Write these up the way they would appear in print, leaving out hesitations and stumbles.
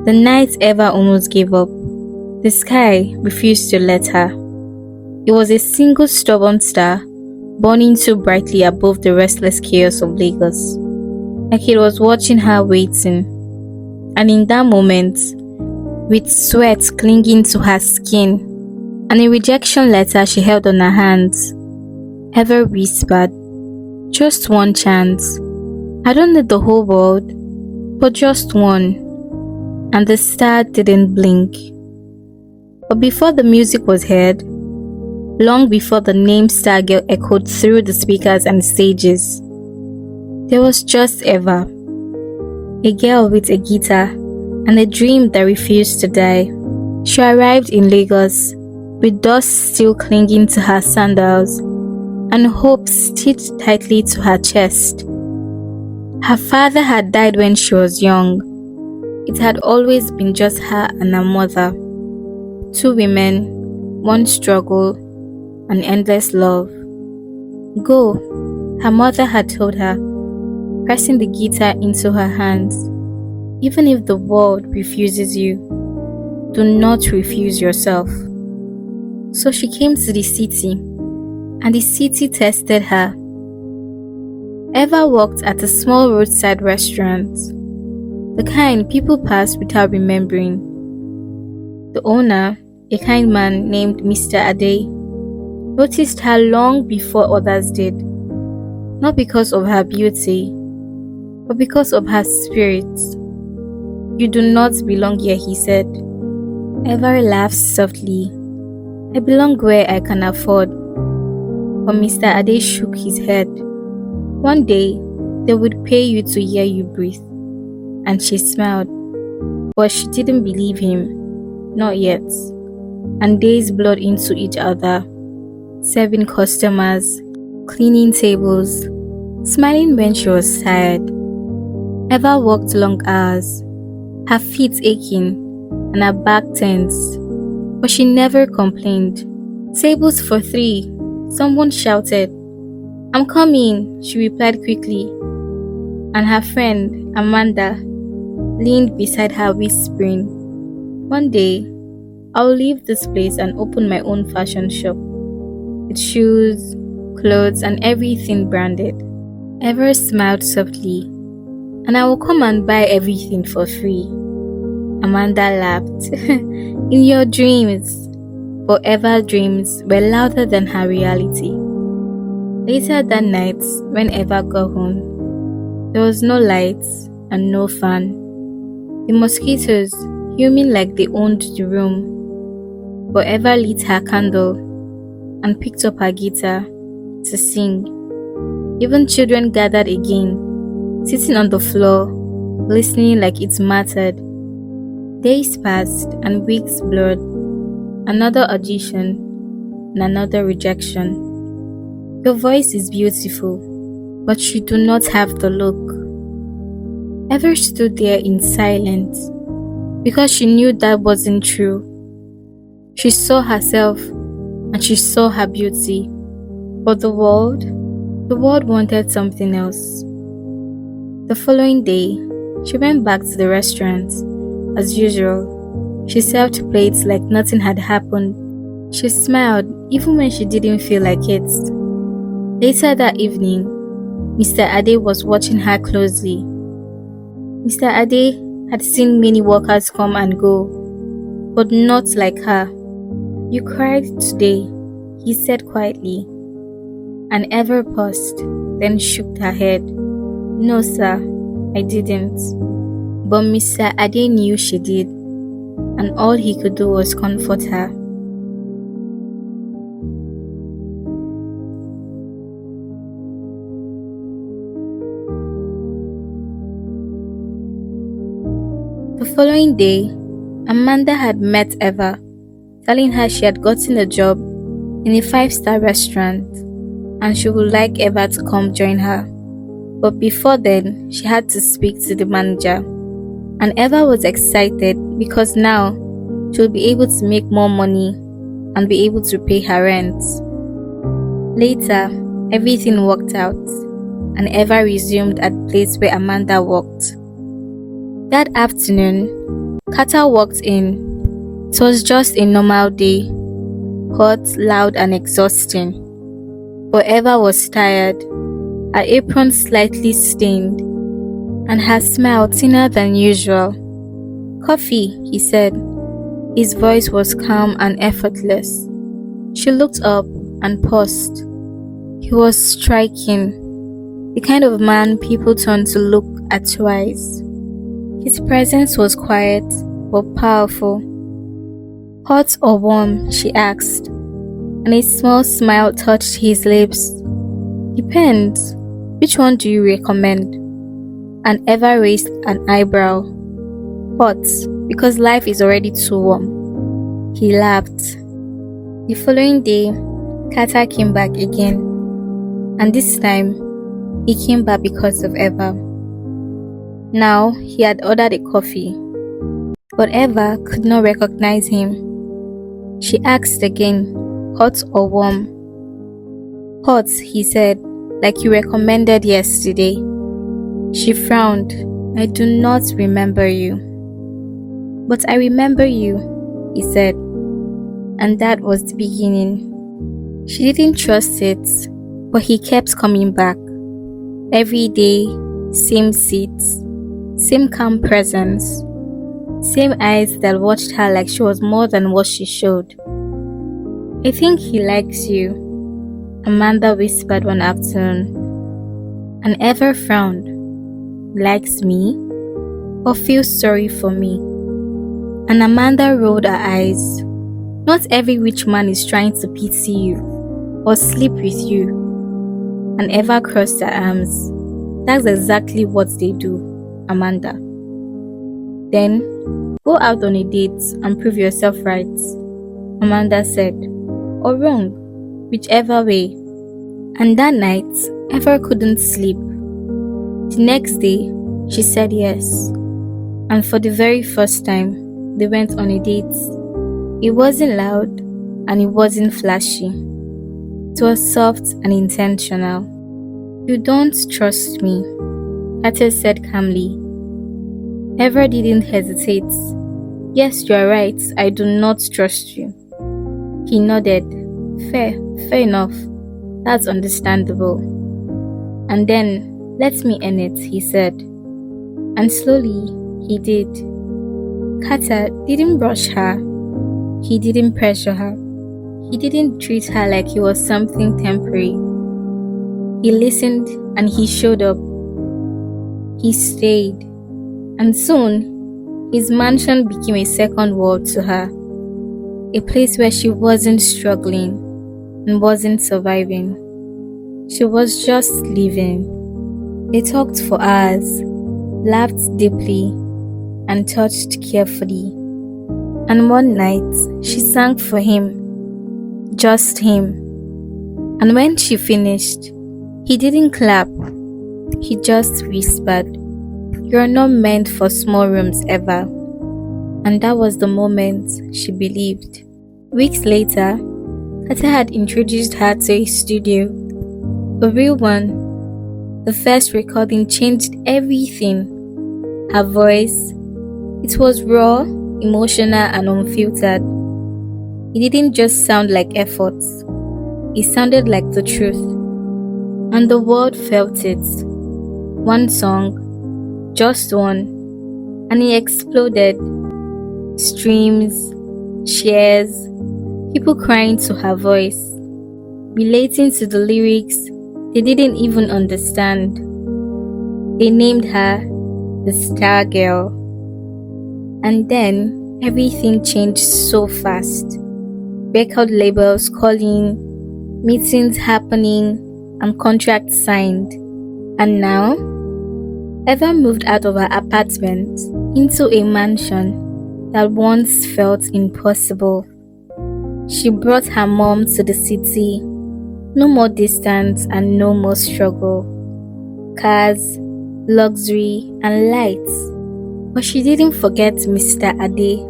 The night Eva almost gave up. The sky refused to let her. It was a single stubborn star, burning so brightly above the restless chaos of Lagos. Like it was watching her waiting. And in that moment, with sweat clinging to her skin, and a rejection letter she held on her hands, Eva whispered, "Just one chance. I don't need the whole world, but just one." And the star didn't blink. But before the music was heard, long before the name Stargirl echoed through the speakers and stages, there was just Eva, a girl with a guitar and a dream that refused to die. She arrived in Lagos with dust still clinging to her sandals and hope stitched tightly to her chest. Her father had died when she was young. It had always been just her and her mother. Two women, one struggle, and endless love. "Go," her mother had told her, pressing the guitar into her hands. "Even if the world refuses you, do not refuse yourself." So she came to the city, and the city tested her. Eva worked at a small roadside restaurant, the kind people pass without remembering. The owner, a kind man named Mr. Ade, noticed her long before others did, not because of her beauty, but because of her spirit. "You do not belong here," he said. Eva laughed softly. "I belong where I can afford." But Mr. Ade shook his head. "One day, they would pay you to hear you breathe." And she smiled. But she didn't believe him. Not yet. And days blurred into each other, serving customers, cleaning tables, smiling when she was tired. Eva worked long hours, her feet aching and her back tense, but she never complained. "Tables for 3, someone shouted. "I'm coming," she replied quickly. And her friend, Amanda, leaned beside her whispering, "One day, I'll leave this place and open my own fashion shop, with shoes, clothes, and everything branded." Eva smiled softly, "And I will come and buy everything for free." Amanda laughed. "In your dreams." But Eva's dreams were louder than her reality. Later that night, when Eva got home, there was no lights and no fan. The mosquitoes humming like they owned the room. But Eva lit her candle and picked up her guitar to sing. Even children gathered again, sitting on the floor, listening like it mattered. Days passed and weeks blurred. Another audition and another rejection. "Your voice is beautiful, but you do not have the look." Eva stood there in silence because she knew that wasn't true. She saw herself and she saw her beauty, but the world wanted something else. The following day, she went back to the restaurant. As usual, she served plates like nothing had happened. She smiled even when she didn't feel like it. Later that evening, Mr. Ade was watching her closely. Mr. Ade had seen many workers come and go, but not like her. "You cried today," he said quietly. And Eva paused, then shook her head. "No, sir, I didn't." But Mr. Ade knew she did, and all he could do was comfort her. The following day, Amanda had met Eva, telling her she had gotten a job in a 5-star restaurant and she would like Eva to come join her. But before then, she had to speak to the manager. And Eva was excited because now she would be able to make more money and be able to pay her rent. Later, everything worked out and Eva resumed at the place where Amanda worked. That afternoon, Kata walked in. It was just a normal day, hot, loud, and exhausting. But Eva was tired, her apron slightly stained, and her smile thinner than usual. "Coffee," he said. His voice was calm and effortless. She looked up and paused. He was striking, the kind of man people turn to look at twice. His presence was quiet but powerful. "Hot or warm?" she asked, and a small smile touched his lips. "Depends. Which one do you recommend?" And Eva raised an eyebrow. "Hot, because life is already too warm." He laughed. The following day, Kata came back again, and this time, he came back because of Eva. Now, he had ordered a coffee, but Eva could not recognize him. She asked again, "Hot or warm?" "Hot," he said, "like you recommended yesterday." She frowned. "I do not remember you." "But I remember you," he said. And that was the beginning. She didn't trust it, but he kept coming back. Every day, same seats, same calm presence, same eyes that watched her like she was more than what she showed. "I think he likes you," Amanda whispered one afternoon. And Eva frowned. "Likes me? Or feels sorry for me?" And Amanda rolled her eyes. "Not every rich man is trying to pity you or sleep with you." And Eva crossed her arms. "That's exactly what they do, Amanda." "Then, go out on a date and prove yourself right," Amanda said. "Or wrong, whichever way." And that night, Eva couldn't sleep. The next day, she said yes. And for the very first time, they went on a date. It wasn't loud and it wasn't flashy. It was soft and intentional. "You don't trust me," Kate said calmly. Eva didn't hesitate. "Yes, you are right. I do not trust you." He nodded. Fair enough. That's understandable." "And then, let me earn it," he said. And slowly, he did. Kata didn't rush her. He didn't pressure her. He didn't treat her like he was something temporary. He listened and he showed up. He stayed. And soon, his mansion became a second world to her. A place where she wasn't struggling and wasn't surviving. She was just living. They talked for hours, laughed deeply, and touched carefully. And one night, she sang for him, just him. And when she finished, he didn't clap. He just whispered, "You're not meant for small rooms ever." And that was the moment she believed. Weeks later, Kata had introduced her to a studio, a real one. The first recording changed everything. Her voice, it was raw, emotional, and unfiltered. It didn't just sound like effort, it sounded like the truth. And the world felt it. One song, just one, and it exploded. Streams, shares, people crying to her voice, relating to the lyrics they didn't even understand. They named her the Star Girl. And then everything changed so fast. Record labels calling, meetings happening, and contracts signed. And now, Eva moved out of her apartment into a mansion that once felt impossible. She brought her mom to the city. No more distance and no more struggle. Cars, luxury, and lights. But she didn't forget Mr. Ade.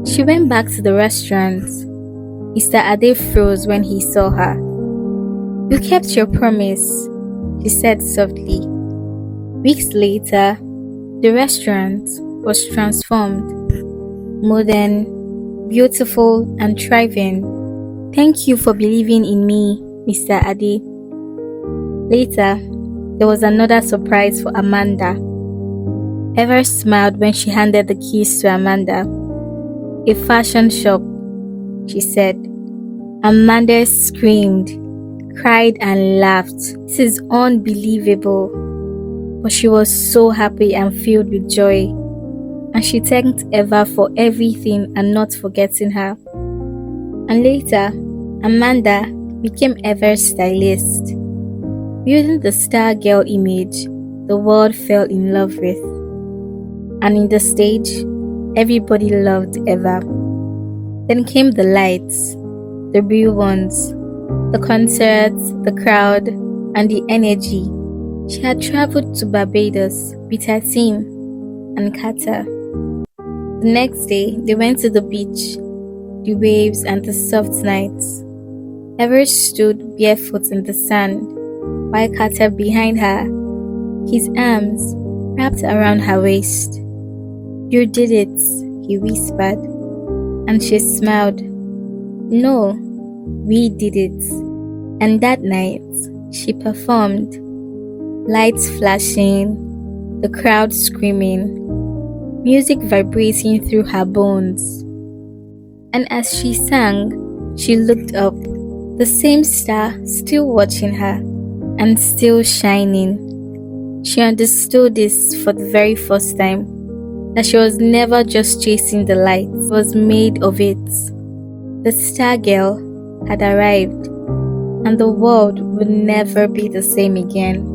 She went back to the restaurant. Mr. Ade froze when he saw her. "You kept your promise," she said softly. Weeks later, the restaurant, was transformed, modern, beautiful, and thriving. Thank you for believing in me, Mr. Ade. Later, there was another surprise for Amanda. Ever smiled when she handed the keys to Amanda. A fashion shop, she said. Amanda screamed, cried, and laughed. This is unbelievable. But she was so happy and filled with joy. And she thanked Eva for everything and not forgetting her. And later, Amanda became Eva's stylist. Building the star girl image the world fell in love with. And in the stage, everybody loved Eva. Then came the lights, the real ones, the concerts, the crowd, and the energy. She had traveled to Barbados with her team and Carter. The next day, they went to the beach, the waves, and the soft nights. Eva stood barefoot in the sand, while Carter behind her, his arms wrapped around her waist. You did it, he whispered, and she smiled. No, we did it. And that night, she performed, lights flashing, the crowd screaming, music vibrating through her bones. And as she sang, she looked up, the same star still watching her and still shining. She understood this for the very first time, that she was never just chasing the light, she was made of it. The star girl had arrived, and the world would never be the same again.